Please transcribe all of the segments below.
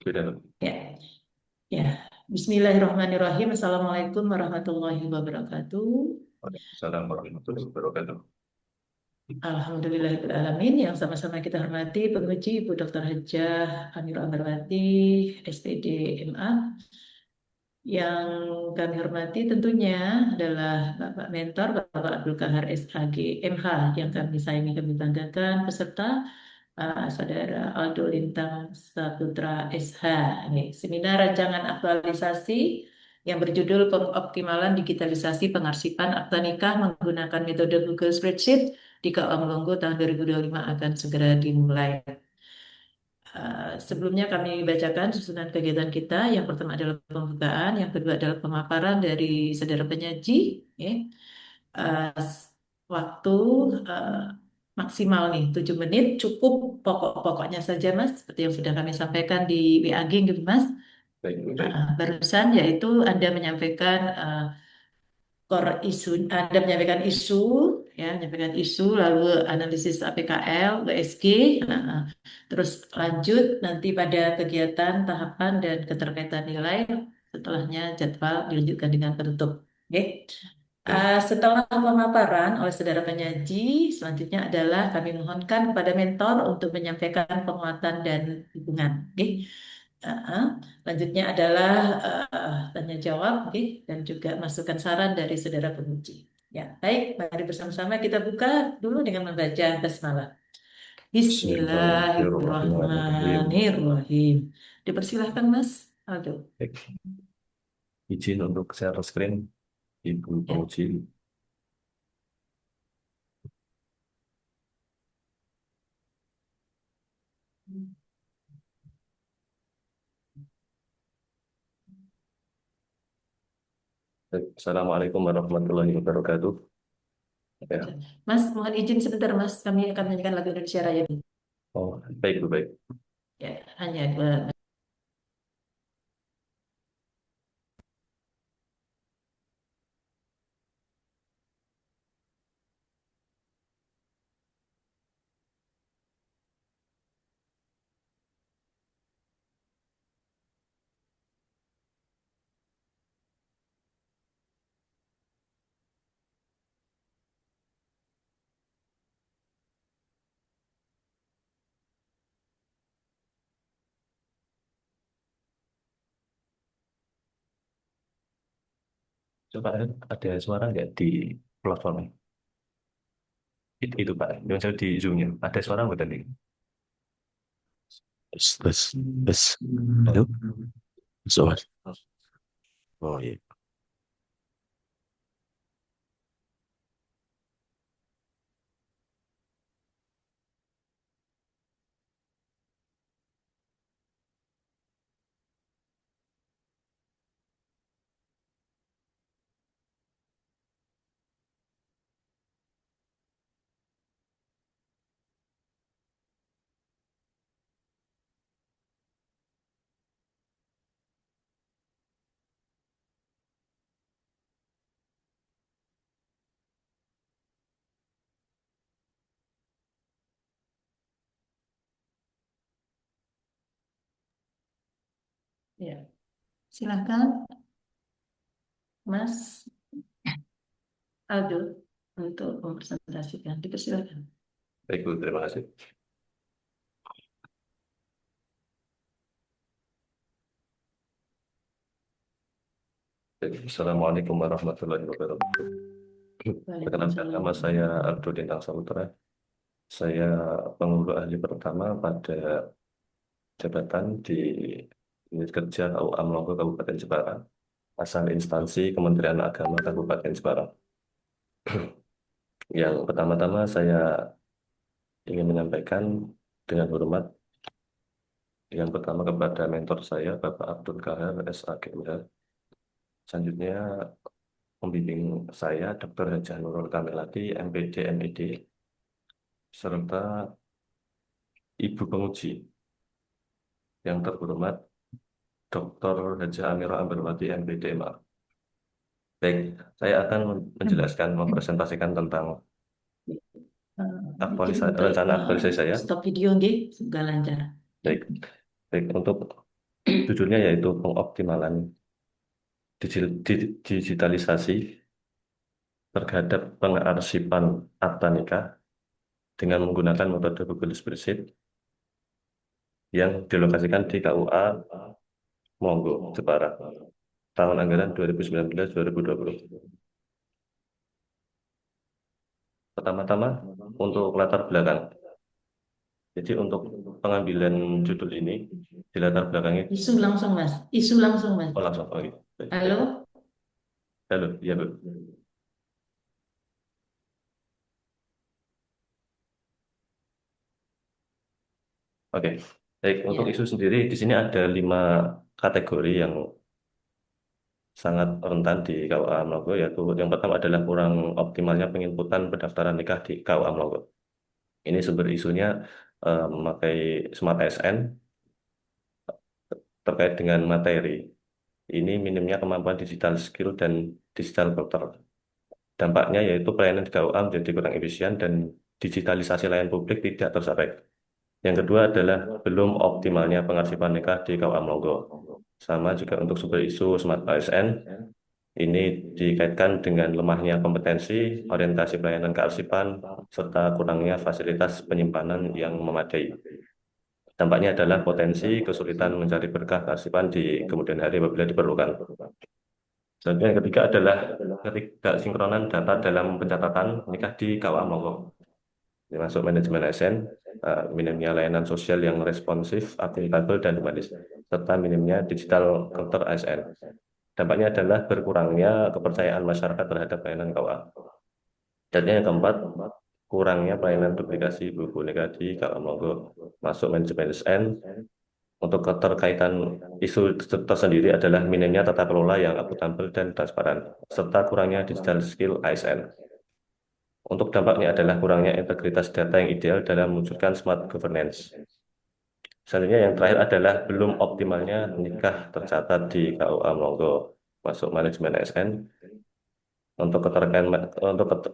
Tidak. Ya, ya. Bismillahirrahmanirrahim. Assalamualaikum warahmatullahi wabarakatuh. Waalaikumsalam warahmatullahi wabarakatuh. Alhamdulillahirrahmanirrahim. Yang sama-sama kita hormati penguji Ibu Dr. Hajah Amir Amarwati, SPD MA. Yang kami hormati tentunya adalah Bapak Mentor, Bapak Abdul Kahar SAG MH, yang kami sayangi, kami banggakan, peserta Saudara Aldo Lintang Saputra SH. Ini seminar rancangan aktualisasi yang berjudul Pengoptimalan Digitalisasi Pengarsipan Akta Nikah menggunakan metode Google Spreadsheet di KUA Melongo tahun 2025 akan segera dimulai. Sebelumnya kami bacakan susunan kegiatan kita. Yang pertama adalah pembukaan, yang kedua adalah pemaparan dari saudara penyaji. Ya. Eh, Waktu eh, maksimal nih 7 menit, cukup pokok-pokoknya saja Mas, seperti yang sudah kami sampaikan di WAG gitu Mas. Baik, baik. Barusan yaitu Anda menyampaikan core isu, Anda menyampaikan isu, ya, menyampaikan isu, lalu analisis APKL, USG, terus lanjut nanti pada kegiatan, tahapan, dan keterkaitan nilai, setelahnya jadwal dilanjutkan dengan penutup. Oke. Baik. Setelah pemaparan oleh saudara penyaji, selanjutnya adalah kami mohonkan kepada mentor untuk menyampaikan penguatan dan dukungan. Oke. Uh, Lanjutnya adalah tanya jawab, oke, dan juga masukan saran dari saudara penguji. Ya, baik, mari bersama-sama kita buka dulu dengan membaca basmalah. Bismillahirrahmanirrahim. Bismillahirrahmanirrahim. Dipersilahkan Mas Aldo. Baik. Izin untuk share screen, Ibu Ya. penguji. Baik. Assalamualaikum warahmatullahi wabarakatuh. Ya. Mas, mohon izin sebentar Mas, kami akan menyanyikan lagu Indonesia Raya dulu. Oh, baik, Bu, baik. Ya, hanya dua. Coba ada suara nggak di platformnya? Itu Pak. Yang saya di Zoom-nya. Ada suara nggak tadi? Tes, tes, tes. Halo, soal. Oh iya. Ya, silakan Mas Aldo untuk mempresentasikan. Dipersilakan. Baik, Bu. Terima kasih. Baik. Assalamualaikum warahmatullahi wabarakatuh. Perkenalkan, nama Waalaikumsalam. saya Aldo Lintang Saputra. Saya penghulu ahli pertama pada jabatan di unit kerja KUA Melongo Kabupaten Jepara, asal instansi Kementerian Agama Kabupaten Jepara. Yang pertama-tama saya ingin menyampaikan dengan hormat yang pertama kepada mentor saya, Bapak Abdul Kahar SAGMH. Selanjutnya pembimbing saya, Dr. Hajah Nurul Kamilati, MPD, MED, serta Ibu penguji yang terhormat Dr. Hajah Amira Ambarwati, MPD, MA. Baik, saya akan menjelaskan, mempresentasikan tentang Izin untuk rencana aktualisasi saya. stop video, nggih, semoga lancar. Ya. Baik, baik untuk judulnya yaitu pengoptimalan digitalisasi terhadap pengarsipan akta nikah dengan menggunakan metode Google Spreadsheet yang dilokasikan di KUA Monggo, Jepara, tahun anggaran 2019-2020. Pertama-tama, untuk latar belakang. Jadi untuk pengambilan judul ini, di latar belakangnya, Isu langsung, Mas. Isu langsung, Mas. oh langsung, oh, gitu. Halo? Halo, iya Bu. Oke, baik. Untuk Ya. isu sendiri, di sini ada 5 kategori yang sangat rentan di KUA Mlogo, yaitu yang pertama adalah kurang optimalnya penginputan pendaftaran nikah di KUA Mlogo. Ini sumber isunya memakai Smart ASN terkait dengan materi. Ini minimnya kemampuan digital skill dan digital filter. Dampaknya yaitu pelayanan di KUA menjadi kurang efisien dan digitalisasi layanan publik tidak tercapai. Yang kedua adalah belum optimalnya pengarsipan nikah di KUA Mlogo. Sama juga untuk sumber isu Smart ASN, ini dikaitkan dengan lemahnya kompetensi, orientasi pelayanan kearsipan, serta kurangnya fasilitas penyimpanan yang memadai. Dampaknya adalah potensi kesulitan mencari berkah kearsipan di kemudian hari apabila diperlukan. Dan yang ketiga adalah ketidaksinkronan data dalam pencatatan nikah di KUA Monggo. Ini masuk manajemen ASN, minimnya layanan sosial yang responsif, akuntabel, dan humanis, serta minimnya digital counter ASN. Dampaknya adalah berkurangnya kepercayaan masyarakat terhadap layanan KUA. Dan yang keempat, kurangnya pelayanan duplikasi buku nikah di KUA Monggo, masuk manajemen ASN. Untuk keterkaitan isu tersendiri adalah minimnya tata kelola yang akuntabel dan transparan, serta kurangnya digital skill ASN. Untuk dampaknya adalah kurangnya integritas data yang ideal dalam mewujudkan smart governance. Selanjutnya yang terakhir adalah belum optimalnya nikah tercatat di KUA Monggo, masuk manajemen ASN. Untuk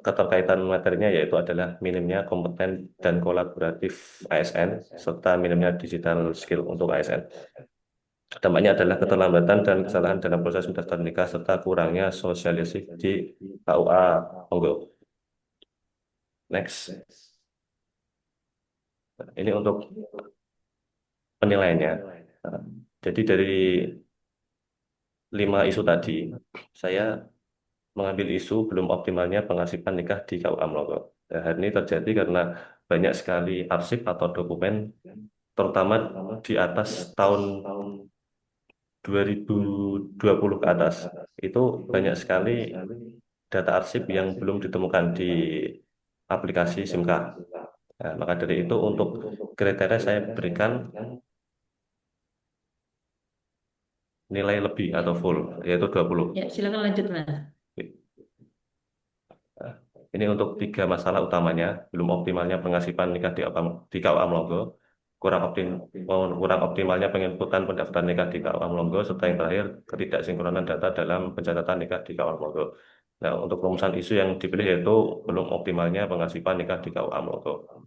keterkaitan materinya yaitu adalah minimnya kompeten dan kolaboratif ASN serta minimnya digital skill untuk ASN. Dampaknya adalah keterlambatan dan kesalahan dalam proses mendaftar nikah serta kurangnya sosialisasi di KUA Monggo. Next. Ini untuk penilaiannya. Nah, jadi dari 5 isu tadi, saya mengambil isu belum optimalnya pengarsipan nikah di KUA Mlogo. Nah, hal ini terjadi karena banyak sekali arsip atau dokumen, terutama di atas tahun 2020 ke atas. Itu banyak sekali data arsip yang belum ditemukan di aplikasi SIMKA. Nah, maka dari itu untuk kriteria saya berikan nilai lebih atau full, yaitu 20. Ya, silakan lanjut, Mas. Nah, ini untuk 3 masalah utamanya, belum optimalnya pengasipan nikah di KUA Mlogo, kurang optimalnya penginputan pendaftaran nikah di KUA Mlogo, serta yang terakhir ketidaksinkronan data dalam pencatatan nikah di KUA Mlogo. Nah, untuk rumusan isu yang dipilih yaitu belum optimalnya pengasipan nikah di KUA Mlogo.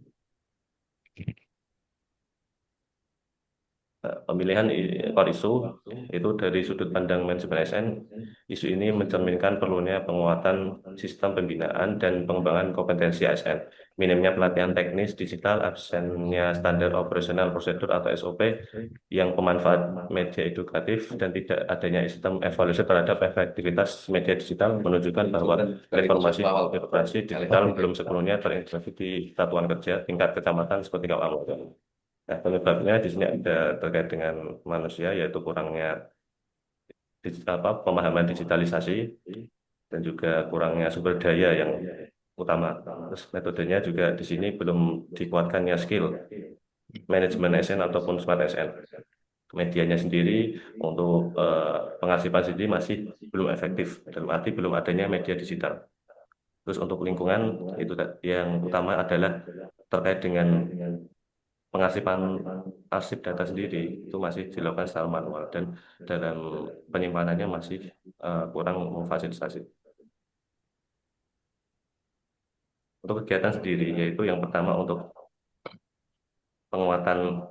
Pemilihan core isu itu dari sudut pandang manajemen ASN, isu ini mencerminkan perlunya penguatan sistem pembinaan dan pengembangan kompetensi ASN, minimnya pelatihan teknis digital, absennya standar operasional prosedur atau SOP yang pemanfaat media edukatif, dan tidak adanya sistem evaluasi terhadap efektivitas media digital menunjukkan bahwa reformasi birokrasi digital belum sepenuhnya terintegrasi di satuan kerja tingkat kecamatan seperti KUA. Nah, penyebabnya di sini ada terkait dengan manusia, yaitu kurangnya pemahaman digitalisasi dan juga kurangnya sumber daya yang utama. Terus metodenya juga di sini belum dikuatkannya skill manajemen ASN ataupun smart ASN. Medianya sendiri untuk pengasipan sendiri masih belum efektif, dalam arti belum adanya media digital. Terus untuk lingkungan itu yang utama adalah terkait dengan pengasipan arsip data sendiri itu masih dilakukan secara manual dan dalam penyimpanannya masih kurang memfasilitasi. Untuk kegiatan sendiri yaitu yang pertama untuk penguatan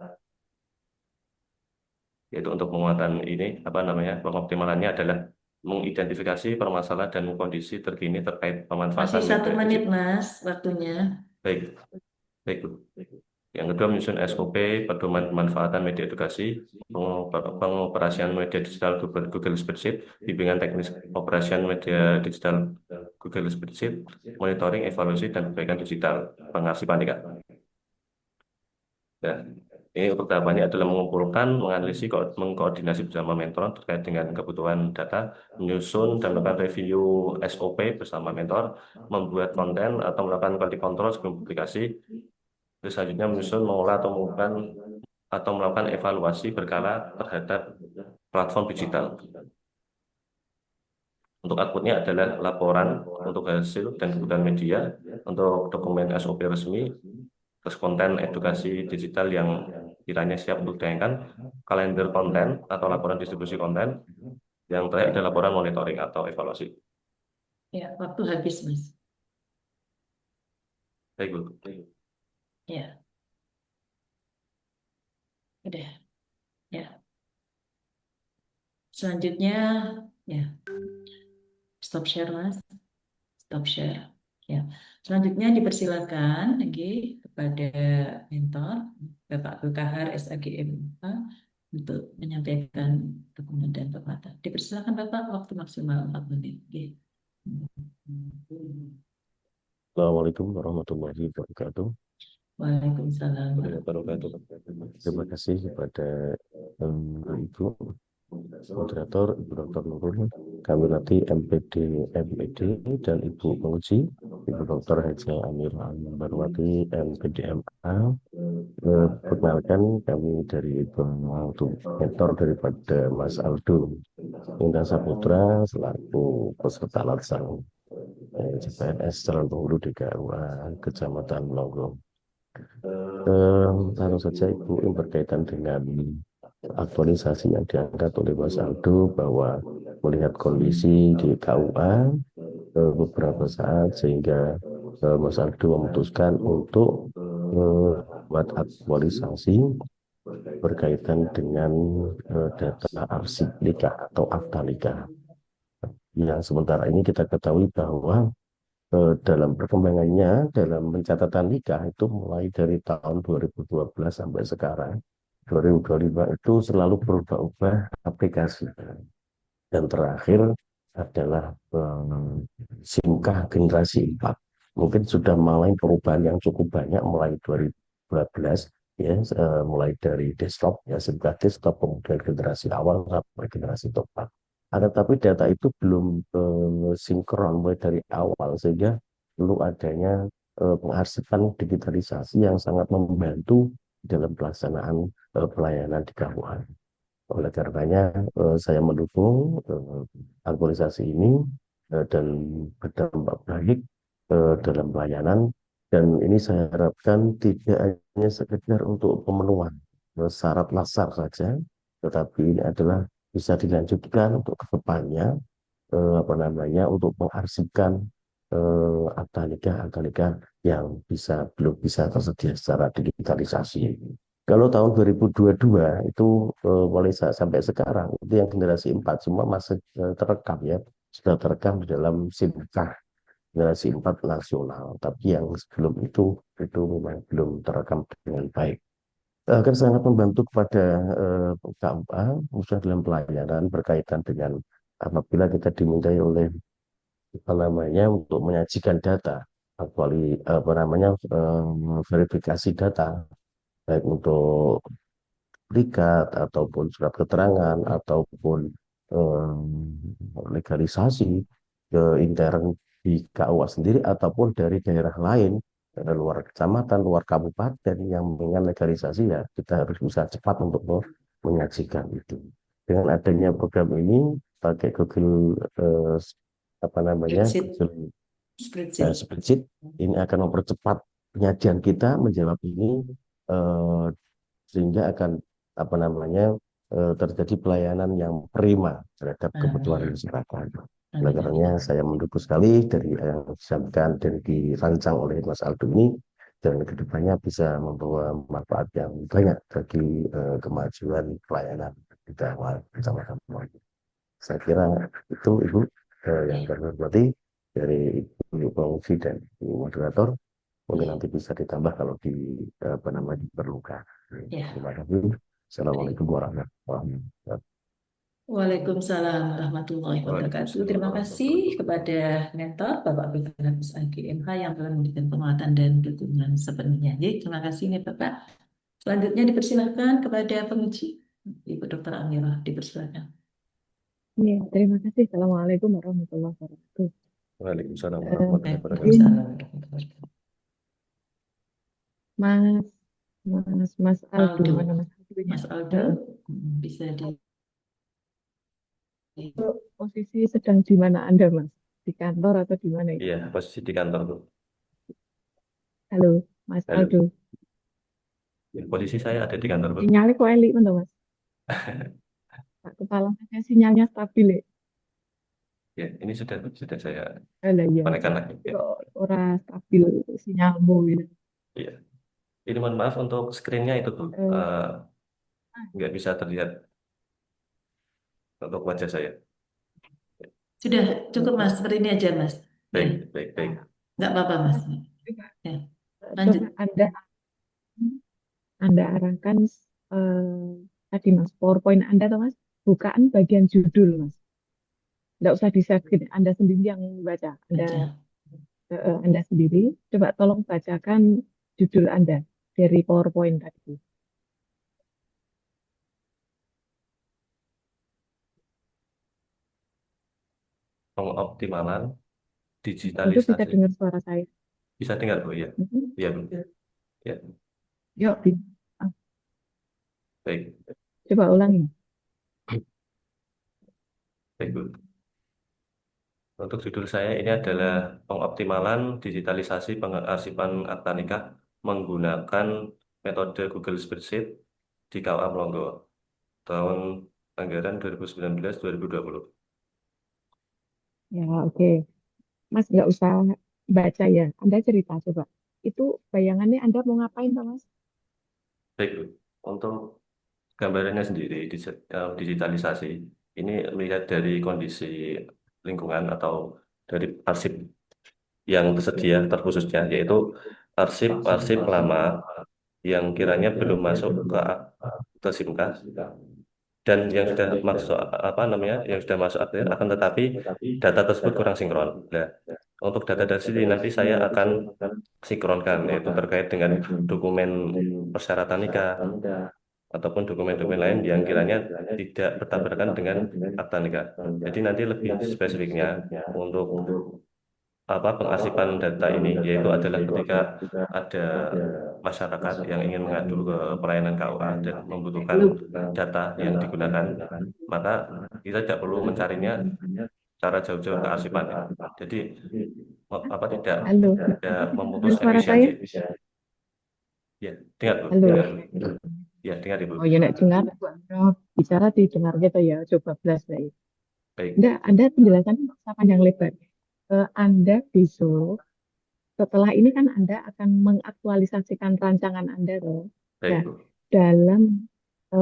yaitu untuk penguatan ini apa namanya pengoptimalannya adalah mengidentifikasi permasalahan dan kondisi terkini terkait Masih pemanfaatan 1 media menit, digital. Mas, waktunya. Baik, baik Bu. Yang kedua menyusun SOP pedoman pemanfaatan media edukasi, pengoperasian media digital Google Spreadsheet, bimbingan teknis operasian media digital Google Spreadsheet, monitoring, evaluasi dan perbaikan digital, pengarsipan tingkat. Nah, ini untuk tahapannya adalah mengumpulkan, menganalisis, mengkoordinasi bersama mentor terkait dengan kebutuhan data, menyusun dan melakukan review SOP bersama mentor, membuat konten atau melakukan quality control sebelum publikasi. Terus selanjutnya menyusun, mengolah atau melakukan evaluasi berkala terhadap platform digital. Untuk outputnya adalah laporan untuk hasil dan kebutuhan media, untuk dokumen SOP resmi, terus konten edukasi digital yang kiranya siap untuk ditayangkan, kalender konten atau laporan distribusi konten, yang terakhir ada laporan monitoring atau evaluasi. Ya, waktu habis, Mas. Baik, Bu. Ya, udah. Ya. Selanjutnya, ya, stop share, Mas. Stop share. Ya. Selanjutnya dipersilakan lagi kepada mentor Bapak Gulkahar SAGM untuk menyampaikan dokumen dan penguatan. Dipersilakan Bapak, waktu maksimal 4 menit. Oke. Assalamualaikum warahmatullahi wabarakatuh. Waalaikumsalam. Terima kasih kepada Ibu Moderator, Ibu Dr. Nurul, kami nanti MPD, MED, dan Ibu Penguji, Ibu Dr. Haja Amir Barwati, MPDMA. Perkenalkan kami dari Ibu mentor daripada Mas Aldo Indah Saputra selaku peserta laksana CPNS calon penghulu di KUA Kecamatan Longgo. Lalu saja Ibu yang berkaitan dengan aktualisasi yang diangkat oleh Mas Aldo bahwa melihat kondisi di KUA beberapa saat sehingga Mas Aldo memutuskan untuk buat aktualisasi berkaitan dengan data arsip nikah atau akta nikah. Yang sementara ini kita ketahui bahwa dalam perkembangannya dalam pencatatan nikah itu mulai dari tahun 2012 sampai sekarang 2025 itu selalu berubah-ubah aplikasi dan terakhir adalah SIMKAH generasi 4 mungkin sudah mulai perubahan yang cukup banyak mulai 2012 ya mulai dari desktop ya SIMKAH desktop kemudian generasi awal sampai generasi top 4 ada tapi data itu belum sinkron mulai dari awal sehingga perlu adanya pengarsipan digitalisasi yang sangat membantu dalam pelaksanaan pelayanan di KUA. Oleh karenanya saya mendukung aktualisasi ini dan berdampak baik dalam pelayanan dan ini saya harapkan tidak hanya sekedar untuk pemenuhan syarat lasar saja, tetapi ini adalah bisa dilanjutkan untuk kedepannya apa namanya untuk mengarsipkan akta nikah yang belum bisa tersedia secara digitalisasi. Kalau tahun 2022 itu mulai sampai sekarang itu yang generasi 4 semua masih terekam ya sudah terekam di dalam SIMKAH generasi 4 nasional. Tapi yang sebelum itu memang belum terekam dengan baik. Akan sangat membantu kepada KUA khususnya dalam pelayanan berkaitan dengan apabila kita dimintai oleh apa namanya untuk menyajikan data apa namanya verifikasi data baik untuk plikat ataupun surat keterangan ataupun legalisasi ke intern di KUA sendiri ataupun dari daerah lain luar kecamatan, luar kabupaten yang dengan legalisasi ya kita harus bisa cepat untuk menyajikan itu. Dengan adanya program ini pakai Google apa namanya Google spreadsheet ini akan mempercepat penyajian kita menjawab ini sehingga akan apa namanya terjadi pelayanan yang prima terhadap kebutuhan masyarakat. Oleh karenanya saya mendukung sekali dari yang disampaikan dan dirancang oleh Mas Aldo ini dan kedepannya bisa membawa manfaat yang banyak bagi kemajuan pelayanan kita bersama-sama. Saya kira itu Ibu yang Ya, kami hormati dari Ibu Pengungsi dan Ibu Moderator. Mungkin ya, nanti bisa ditambah kalau apa namanya diperlukan. ya. Terima kasih. Baik. Assalamualaikum warahmatullahi wabarakatuh. Waalaikumsalam warahmatullahi wabarakatuh. Waalaikumsalam Terima kasih warahmatullahi kepada wabarakatuh. mentor Bapak Agus Agi MH yang telah memberikan penguatan dan dukungan sepenuhnya. Jadi, terima kasih nih Bapak. Selanjutnya dipersilahkan kepada penguji Ibu Dr. Amirah. Dipersilahkan. Iya, terima kasih. Assalamualaikum warahmatullahi wabarakatuh. Waalaikumsalam Eh, warahmatullahi wabarakatuh. mungkin Waalaikumsalam warahmatullahi wabarakatuh. Mas, Mas Aldo, Aldo, mana Mas Aldo ya? Mas Aldo, bisa di Itu posisi sedang di mana Anda, Mas? Di kantor atau di mana itu? Iya, posisi di kantor tuh. Halo, Mas Halo. Aldo. Posisi saya ada di kantor, Bu. Sinyalnya kok elik, men, toh, Mas? Pak Kepala saya sinyalnya stabil ya. Ya, ini sudah saya Alah, iya, konekkan lagi. Ya. kok ora stabil sinyalmu gitu. Iya. Ini mohon maaf untuk screen-nya itu tuh Eh, nggak bisa terlihat untuk wajah saya. sudah cukup Mas, seperti ini aja Mas. Ya, Baik, baik, baik. nggak apa-apa Mas. coba, Ya, lanjut. coba Anda arahkan tadi Mas, PowerPoint Anda toh Mas, bukaan bagian judul Mas. Nggak usah di-save gini, Anda sendiri yang baca. Aja. Anda sendiri, coba tolong bacakan judul Anda dari PowerPoint tadi. Pengoptimalan Itu bisa digitalisasi. dengar suara saya. Bisa dengar, Bu, ya? Mhm. Iya, Bu. Ya, Yuk, baik. coba ulangi. Baik, Bu. Untuk judul saya ini adalah pengoptimalan digitalisasi pengarsipan akta nikah menggunakan metode Google Spreadsheet di KUA Melongo tahun anggaran 2019-2020. Ya, oke. Mas, nggak usah baca ya. Anda cerita coba. Itu bayangannya Anda mau ngapain, Pak Mas? Baik, Bu. Untuk gambarannya sendiri, digitalisasi, ini melihat dari kondisi lingkungan atau dari arsip yang tersedia terkhususnya, yaitu arsip-arsip lama yang kiranya belum masuk ke SIMK dan yang sudah masuk apa namanya yang sudah masuk akhir akan tetapi data tersebut kurang sinkron. Nah, untuk data dari sini nanti saya akan sinkronkan yaitu terkait dengan dokumen persyaratan nikah ataupun dokumen-dokumen lain yang kiranya tidak bertabrakan dengan akta nikah. Jadi nanti lebih spesifiknya untuk pengarsipan data ini yaitu adalah ketika ada masyarakat yang ingin mengadu ke pelayanan KUA dan membutuhkan data yang digunakan, maka kita tidak perlu mencarinya cara jauh-jauh ke arsipan. Jadi tidak Halo, memutus dengar suara saya? efisiensi. Ya, dengar Bu, Halo. dengar Bu. Ya, dengar Ibu. Oh ya, nak dengar. Bicara didengar gitu ya. Coba belas baik. Baik, Anda penjelasan nggak usah panjang lebar. Anda besok setelah ini kan Anda akan mengaktualisasikan rancangan Anda loh. baik Nah, Bu. dalam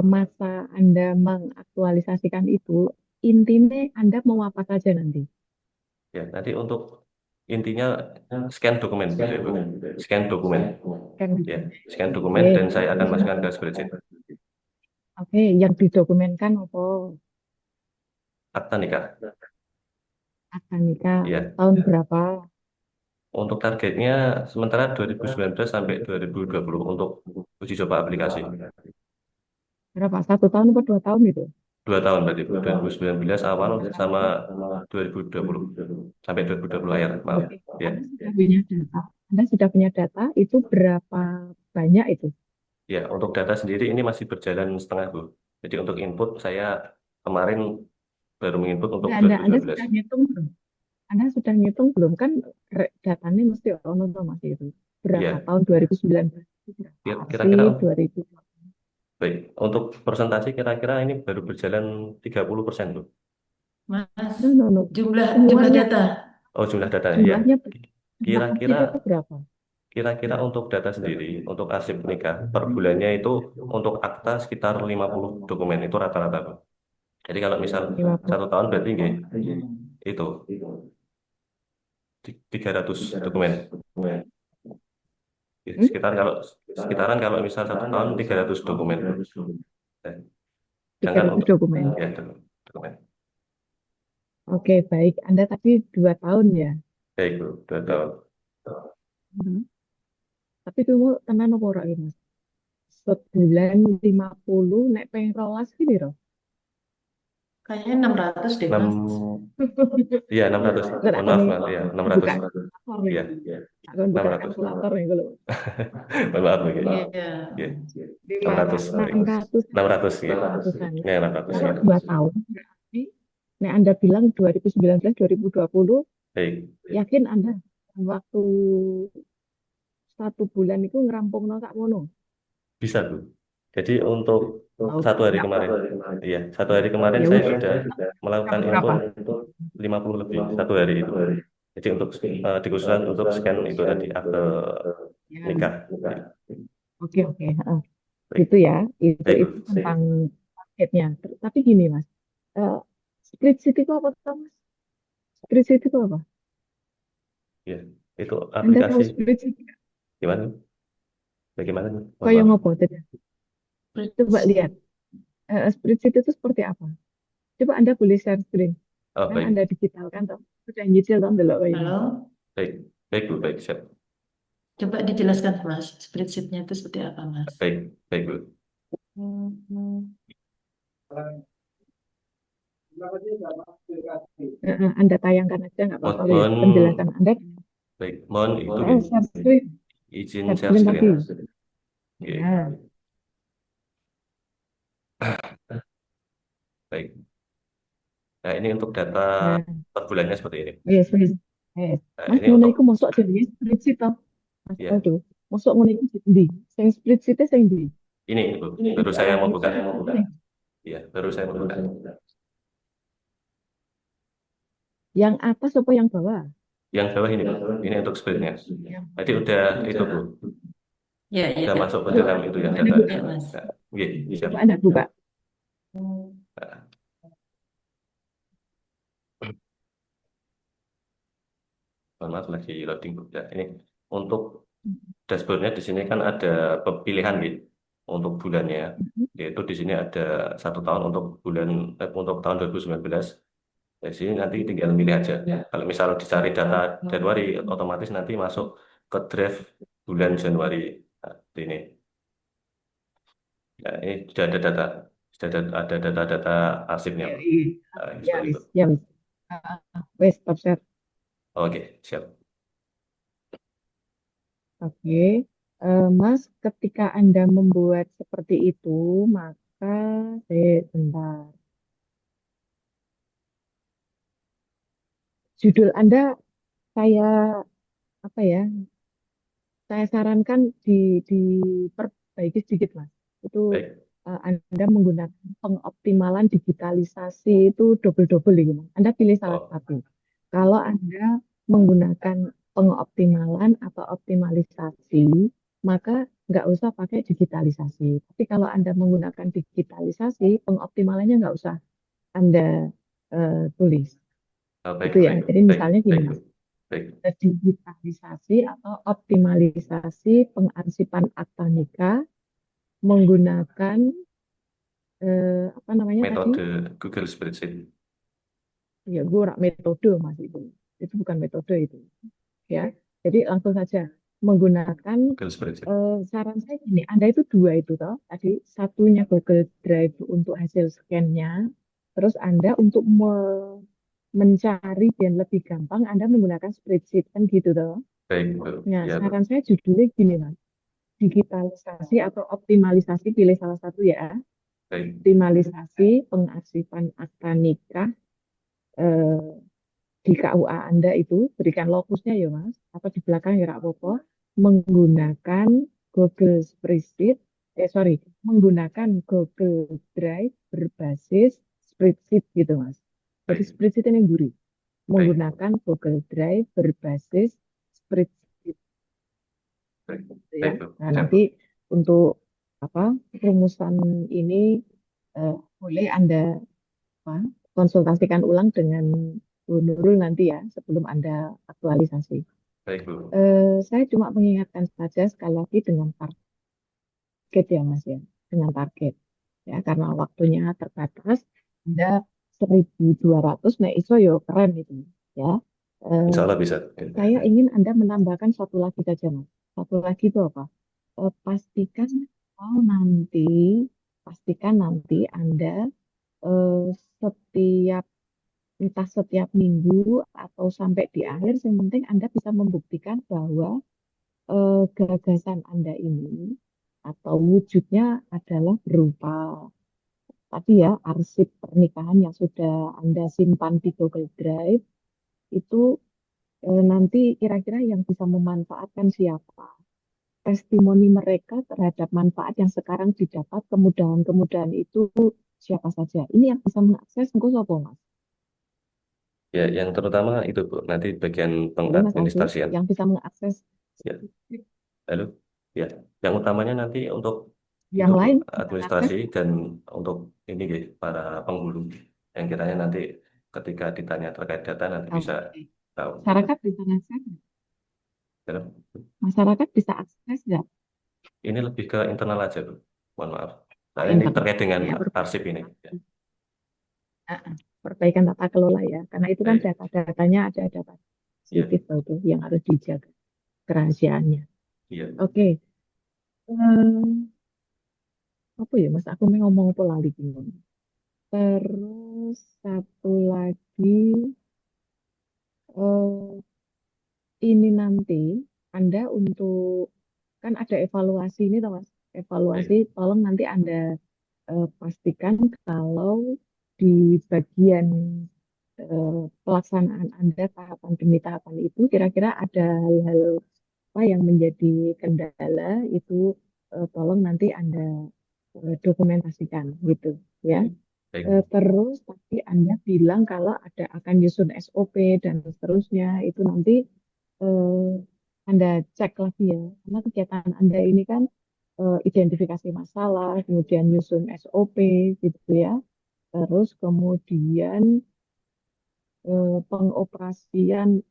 masa Anda mengaktualisasikan itu, intinya Anda mau apa saja nanti? Ya, nanti untuk intinya scan dokumen gitu ya Bu. Scan dokumen. Kan gitu. Ya, scan dokumen Oke, dan saya akan masukkan ke spreadsheet. oke, yang didokumenkan apa? Akta nikah. Akta nikah Ya, tahun berapa? untuk targetnya sementara 2019 sampai 2020 untuk uji coba aplikasi. Berapa? 1 tahun atau 2 tahun itu? 2 tahun berarti Bu. 2019 awal sama 2020 sampai 2020 akhir, maaf. Oke, Ya, Anda sudah punya data. Anda sudah punya data itu berapa banyak itu? ya untuk data sendiri ini masih berjalan setengah Bu. Jadi untuk input saya kemarin baru menginput untuk Anda 2019. sudah ngitung belum? Anda sudah ngitung belum? Kan datanya mesti ono tuh Mas itu. Berapa Ya, tahun 2019 itu berapa kira-kira arsip 2000? baik. Untuk persentase kira-kira ini baru berjalan 30% Bu. Mas, No, no, no. jumlah Semuanya data. Oh, jumlah data ya. jumlah Kira-kira arsipnya berapa? kira-kira untuk data sendiri, untuk arsip nikah, per bulannya itu untuk akta sekitar 50 dokumen, itu rata-rata, Bu. Jadi kalau misal 50. 1 tahun berarti nggih, itu 300 dokumen. Hmm? Sekitaran kalau misal 1 tahun 300 dokumen, Bu. Eh, Sedangkan 300 untuk dokumen. ya dokumen. Oke, baik. Anda tadi 2 tahun ya. Baik, Bu, 2 tahun. Hmm. Tapi kamu tenan apa ora ini, Mas? Sebulan 50 nek pengen rolas gini loh. Kayaknya 600 deh, 6, Mas. iya 600. Nggak Mohon akan maaf, nih Mas, iya 600. buka kalkulator nih. Iya, Akan buka 600. kalkulator nih kalau Mohon maaf, Bu. Iya. Iya, 600. 600 600 ya. 600-an ya. Ya, 600 Kalau ya. 2 tahun berarti nek Anda bilang 2019 2020 Baik, yakin Anda waktu 1 bulan itu ngerampung sak mono. bisa, Bu. Jadi untuk Oh, 1 hari nggak kemarin, apa-apa. iya, 1 hari kemarin Ya saya udah. sudah melakukan Kamu berapa? input 50 lebih 1 hari itu. Jadi untuk dikhususkan untuk scan itu tadi akte Ya, nikah. oke oke. Heeh. Baik, Gitu ya. Itu baik, itu Bu. tentang paketnya. Tapi gini Mas, eh spreadsheet itu apa tuh Mas? Spreadsheet itu apa? Ya, itu Anda tahu aplikasi spreadsheet nggak? gimana? Bagaimana? Mohon Kayak maaf. ngopo? Coba lihat. Spreadsheet itu seperti apa? Coba Anda boleh share screen. Oh, Kan baik, Anda digital kan toh. Sudah nyicil toh delok kayak Halo, ngono. baik, baik, Bu, baik, siap. coba dijelaskan, Mas. Spreadsheet-nya itu seperti apa, Mas? Baik, baik, Bu. Anda tayangkan aja nggak apa-apa ya. Mohon, Penjelasan Anda. baik, mohon itu gitu. Share screen. Izin Share share screen screen. tadi. Oke, Ya. baik. Nah, ini untuk data Nah, per bulannya seperti ini. yes, yes. Yes. Nah, Mas ini ngono untuk iku mosok jenenge spreadsheet toh. Mas ya, Aldo. Mosok ngono iku ndi? Sing spreadsheet-e sing ndi? ini Bu. Baru saya mau buka. Spreadsheet-e sing Iya, baru saya mau buka. yang atas apa yang bawah? Yang bawah ini, Bu. Ini untuk spreadnya. Yang Tadi udah itu, Bu. Ya, ya. Udah masuk ke Coba, dalam itu ya coba Anda data. buka. Ya, Mas. Nah, oke, siap. Coba Anda buka. Nah, mohon maaf lagi loading, Bu. Ya, ini untuk dashboardnya di sini kan ada pilihan gitu untuk bulannya, yaitu di sini ada 1 tahun untuk untuk tahun 2019. Di sini nanti tinggal milih aja. Kalau misal dicari data Januari, otomatis nanti masuk ke draft bulan Januari. Nah, ini. Nah, ini sudah ada data, ada data-data arsipnya, Ya, Pak. iya. Nah, Ya, seperti itu. wis, ya, wis. Wis, stop share. Oke, siap. Oke. Mas, ketika Anda membuat seperti itu, maka bentar. Judul Anda saya apa ya? Saya sarankan diperbaiki sedikit, Mas. Itu Baik. Anda menggunakan pengoptimalan digitalisasi itu double-double gitu, Mas. Anda pilih salah Oh, satu. Kalau Anda menggunakan pengoptimalan atau optimalisasi, maka nggak usah pakai digitalisasi. Tapi kalau Anda menggunakan digitalisasi, pengoptimalannya nggak usah Anda tulis. baik, Itu ya. baik, Jadi baik, misalnya gini, baik, Mas. baik, Digitalisasi atau optimalisasi pengarsipan akta nikah menggunakan apa namanya tadi? metode Google Spreadsheet. Ya, gue metode Mas itu bukan metode itu, ya. Jadi langsung saja menggunakan Google Spreadsheet. saran saya gini, Anda itu dua itu toh. Tadi satunya Google Drive untuk hasil scan-nya, terus Anda untuk mencari biar lebih gampang, Anda menggunakan spreadsheet kan gitu toh. Baik, Bu. Nah, Ya, Bu. saran saya judulnya gini Mas. Digitalisasi atau optimalisasi, pilih salah satu ya. Baik, Optimalisasi pengarsipan akta nikah eh, di KUA Anda itu, berikan lokusnya ya Mas, atau di belakang ya nggak apa-apa, menggunakan Google Spreadsheet, menggunakan Google Drive berbasis spreadsheet gitu Mas. Jadi baik, spreadsheet ini yang gurih. baik, Menggunakan Google Drive berbasis spreadsheet. Baik, gitu ya. baik, Bu. Nah, Siap, Bu. nanti untuk apa rumusan ini boleh Anda apa, konsultasikan ulang dengan Bu Nurul nanti ya sebelum Anda aktualisasi. Baik, Bu. Saya cuma mengingatkan saja sekali lagi dengan target ya Mas ya, dengan target ya karena waktunya terbatas. Anda 1.200, nah itu yo keren itu ya. Eh, Insya Allah bisa. saya ingin Anda menambahkan satu lagi saja Mas. Satu lagi itu apa? Pastikan kalau nanti, pastikan nanti Anda eh, setiap entah setiap minggu atau sampai di akhir, yang penting Anda bisa membuktikan bahwa gagasan Anda ini atau wujudnya adalah berupa tadi ya arsip pernikahan yang sudah Anda simpan di Google Drive itu nanti kira-kira yang bisa memanfaatkan siapa? Testimoni mereka terhadap manfaat yang sekarang didapat, kemudahan-kemudahan itu siapa saja? Ini yang bisa mengakses engko sapa, Mas? Ya, yang terutama itu, Bu. Nanti bagian Halo Mas Alfi, pengadministrasian. yang bisa mengakses Ya, halo. Ya, yang utamanya nanti untuk itu, yang Bu, lain bisa mengakses administrasi dan untuk ini, guys, para penghulu. Yang kiranya nanti ketika ditanya terkait data nanti oh, bisa oke. tahu. Masyarakat bisa mengakses, Ya, masyarakat bisa akses nggak? ini lebih ke internal aja, Bu. Mohon maaf. Oh, Soalnya ini internal terkait dengan ya, arsip ini. Ya, perbaikan tata kelola ya, karena itu kan baik. data-datanya ada data Iya, sensitif itu yang harus dijaga kerahasiaannya. iya. Oke, eh, apa ya Mas? Aku mau ngomong apa lagi gini. Terus satu lagi, eh, ini nanti Anda untuk kan ada evaluasi ini, toh Mas. Evaluasi, Baik. tolong nanti Anda pastikan kalau di bagian pelaksanaan Anda tahapan demi tahapan itu kira-kira ada hal-hal apa yang menjadi kendala itu tolong nanti Anda dokumentasikan gitu ya. Baik. Terus tadi Anda bilang kalau ada akan nyusun SOP dan seterusnya itu nanti eh, Anda cek lagi ya karena kegiatan Anda ini kan identifikasi masalah, kemudian nyusun SOP gitu ya. Terus kemudian pengoperasian,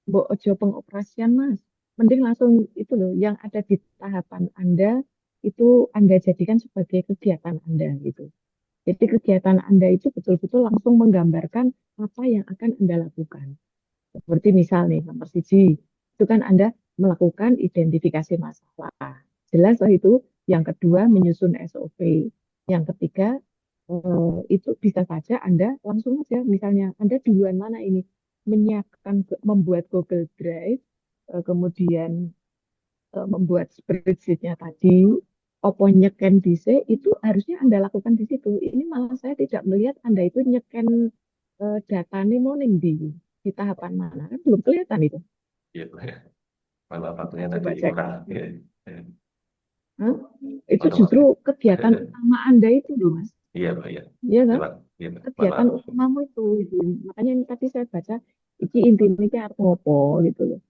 Mbok Ojo pengoperasian Mas. Mending langsung itu loh, yang ada di tahapan Anda itu Anda jadikan sebagai kegiatan Anda gitu. Jadi kegiatan Anda itu betul-betul langsung menggambarkan apa yang akan Anda lakukan. Seperti misal nih, nomor siji, itu kan Anda melakukan identifikasi masalah. Jelas lah itu. Yang kedua, menyusun SOP. Yang ketiga, itu bisa saja Anda langsung aja, misalnya Anda duluan mana ini? Menyiapkan, membuat Google Drive, kemudian membuat spreadsheet-nya tadi, opo nyeken dhisik itu harusnya Anda lakukan di situ. Ini malah saya tidak melihat Anda itu nyeken data nih mau ning di tahapan mana kan belum kelihatan itu. Iya, Bu. Mohon maaf, Coba waktunya tadi coba cek. kurang. Iya, iya. Hah? Itu Untuk justru waktu. kegiatan utama Anda itu loh Mas. Iya, Bu. Iya. Iya kan? Terima, iya, Bu. Mohon Kegiatan maaf. utamamu itu. Makanya ini tadi saya baca iki intinya iki arep ngopo gitu loh.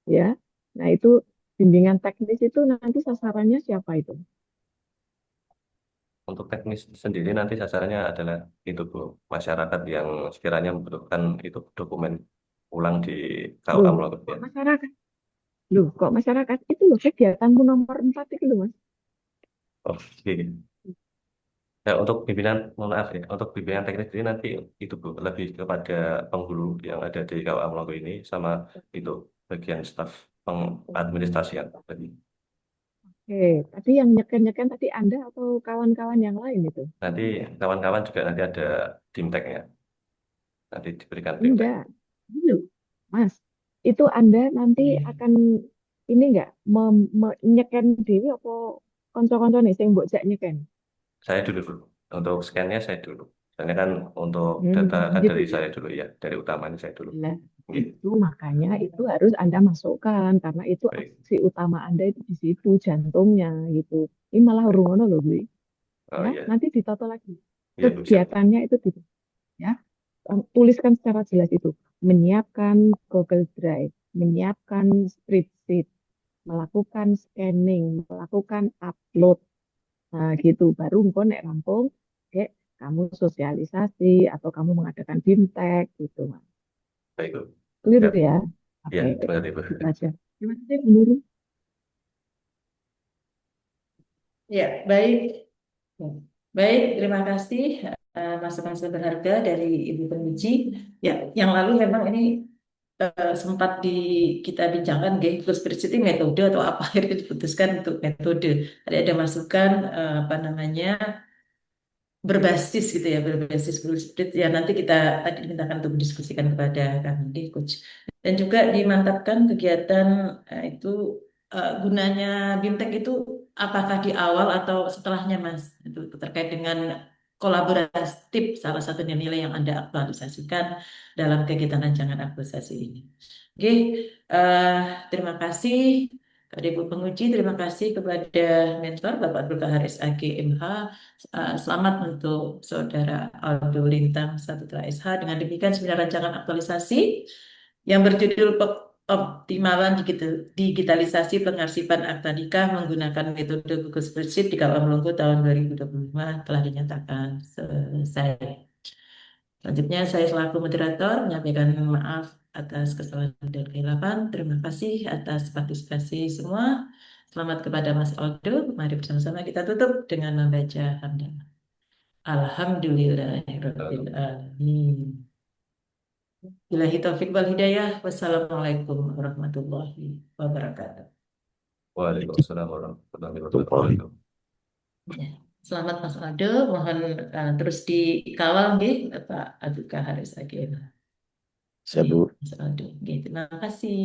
Ya. Nah, itu bimbingan teknis itu nanti sasarannya siapa itu? Untuk teknis sendiri nanti sasarannya adalah itu, Bu, masyarakat yang sekiranya membutuhkan itu dokumen ulang di KUA Loh, kok Melakukan. masyarakat? Loh, kok masyarakat? Itu loh kegiatanmu nomor 4 itu loh, Mas. Oh, iya. Ya, untuk pimpinan, mohon maaf ya, untuk pimpinan teknis ini nanti itu, Bu, lebih kepada penghulu yang ada di KUA Melakukan ini sama itu bagian staf pengadministrasian tadi. Oke, tapi yang nyeken-nyeken tadi Anda atau kawan-kawan yang lain itu? Nanti kawan-kawan juga nanti ada dimteknya, nanti diberikan dimtek. Enggak. Dulu, Mas. Itu Anda nanti akan ini enggak nyeken diri apa konco-konco nih sing mbok jak nyeken? Saya dulu, Bu. Untuk scan-nya saya dulu. Soalnya kan untuk data Gitu dari ya. saya dulu ya, dari utamanya saya dulu. Nah, Oke, itu makanya itu harus Anda masukkan karena itu baik. aksi utama Anda itu di situ jantungnya gitu. Ini malah Baik. rungono loh, gue. Oh Ya, iya, nanti ditoto lagi. iya, Bu, siap. Kegiatannya itu gitu, ya. Tuliskan secara jelas itu. Menyiapkan Google Drive, menyiapkan spreadsheet, melakukan scanning, melakukan upload. Nah, gitu. Baru engko nek rampung, kayak kamu sosialisasi atau kamu mengadakan BIMTEK gitu, Mas. Baik, Bu. Clear Ya, ya? ya, Oke, terima kasih, Bu. gitu aja. Terima kasih, Bu Nurul. Ya, baik. Ya. Baik, terima kasih masukan berharga dari Ibu Penguji. Ya, yang lalu memang ini sempat kita bincangkan, Gus Prisciti metode atau apa akhirnya diputuskan untuk metode. Ada masukan apa namanya berbasis gitu ya, berbasis Google Split ya, nanti kita tadi dimintakan untuk mendiskusikan kepada kami di coach, dan juga dimantapkan kegiatan itu gunanya BIMTEK itu apakah di awal atau setelahnya, Mas, itu terkait dengan kolaboratif, salah satunya nilai yang Anda aktualisasikan dalam kegiatan rancangan aktualisasi ini. Oke, eh, terima kasih kepada Ibu Penguji, terima kasih kepada mentor Bapak Abdul Kahar SAG MH. Selamat untuk Saudara Aldo Lintang Saputra SH. Dengan demikian seminar rancangan aktualisasi yang berjudul Optimalan Digitalisasi Pengarsipan Akta Nikah menggunakan metode Google Spreadsheet di KUA Melunggu tahun 2025 telah dinyatakan selesai. Selanjutnya saya selaku moderator menyampaikan maaf atas kesalahan dan kehilapan. Terima kasih atas partisipasi semua. Selamat kepada Mas Aldo. Mari bersama-sama kita tutup dengan membaca hamdalah. Alhamdulillahirabbil alamin. Billahi taufik wal hidayah. Wassalamualaikum warahmatullahi wabarakatuh. Waalaikumsalam warahmatullahi Tuh, wabarakatuh. Ya. Selamat Mas Aldo, mohon terus dikawal nggih Bapak Abdul Kahar SAG. saya Nggih, Bu. Mas Aldo. Nggih, terima kasih.